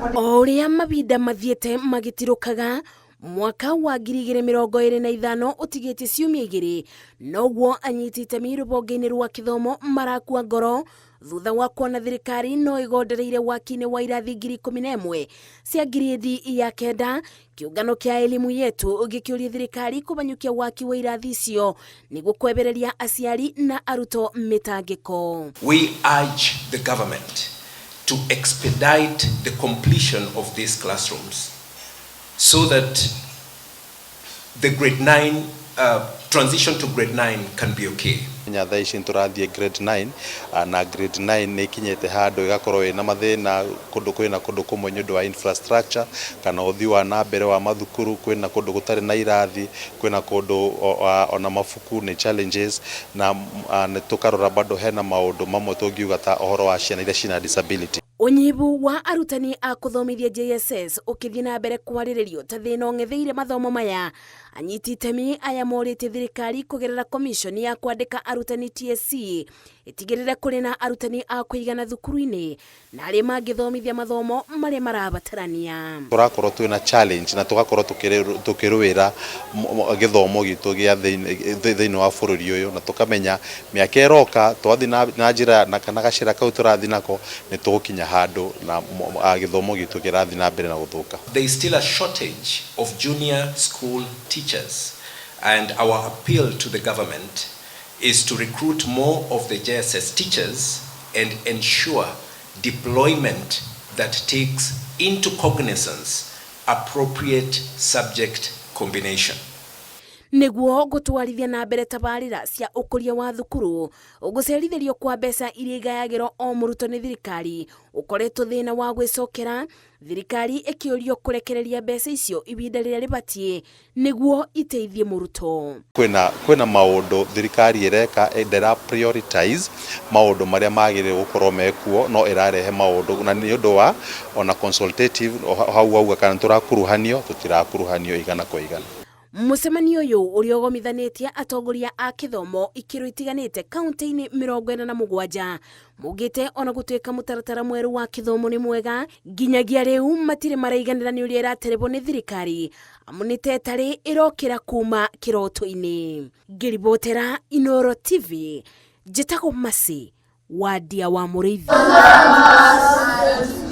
Oria mabinda mathiete magitirũkaga mwaka wa 2025 utigite ciumia igiri noguo anyiti itemi rũhonge-inĩ rwa githomo marakua ngoro thutha wa kuona thirikari no igondereire waki-inĩ wa irathi 11,000 cia gredi ya kenda. Kĩũngano kĩa elimu yetu gĩkĩũria thirikari kubanyukia waki wa irathi icio nĩguo kwebereria aciari na arutwo mitangĩko. We urge the government to expedite the completion of these classrooms so that the grade 9 transition to grade 9 can be okay. Nyatha ici tũrathie grade 9 na grade 9 nĩ kinyete handũ igakorwo ina mathina kundu kwina kundu kumwe nĩ ũndũ wa infrastructure kana ũthii wa na mbere wa mathukuru, kwina kundu gũtarĩ na irathi, kwina kundu ona mabuku nĩ challenges na tukarora bado hena maũndũ mamwe tũngiuga ta ũhoro wa ciana iria cina disability. Unyibu wa arutani a kuthomithia JSS ukithii na mbere kwarĩrĩrio ta thĩna ong'etheire mathomo maya. Anyiti itemi aya morĩtie thirikari kugerera commission ya kwandĩka arutani TSC itigĩrĩre kũrĩ na arutani a kũigana thukuru-inĩ na arĩa mangĩthomithia mathomo marĩa marabatarania. Tũrakorwo twĩna challenge na tũgakorwo tukĩrũĩra gĩthomo gitu gĩa thĩinĩ wa bũrũri ũyũ na tukamenya mĩaka ĩroka twathi na njĩra na kana gacĩra kau tũrathi nako nĩ tũgũkinya handũ na gĩthomo gitu kĩrathi na mbere na gũthũka. There is still a shortage of junior school teachers, and our appeal to the government is to recruit more of the JSS teachers and ensure deployment that takes into cognizance appropriate subject combination. Nĩguo gũtwarithia na mbere tabarĩra cia ũkũria wa thukuru ũgũcerithĩrio kwa mbeca iria igayagĩrwo o mũrutwo nĩ thirikari ũkoretwo thĩna wa gwĩcokera, thirikari ĩkĩũrio kũrekereria mbeca icio ibinda rĩrĩa rĩbatie nĩguo iteithie mũrutwo. Kwĩna maũndũ thirikari ĩreka ndera prioritize maũndũ marĩa magĩrĩire gũkorwo mekuo no ĩrarehe maũndũ na nĩ ũndũ wa ona consultative hau auga kana tũrakuruhanio tutirakuruhanio igana kwa igana. Mũcemanio ũyũ ũrĩa ũgomithanĩtie atongoria a gĩthomo ikĩro itiganĩte kaunti-inĩ 47 mugĩte ona gũtuĩka mũtaratara mwerũ wa gĩthomo nĩ mwega nginyagia rĩu matirĩ maraiganĩra nĩ ũrĩa ĩraterebwo nĩ thirikari amu nĩ tetarĩ ĩrokĩra kuma kĩroto-inĩ. Ngĩribotera Inooro TV njĩtagwo Masi wa Ndia wa Mũrĩithi.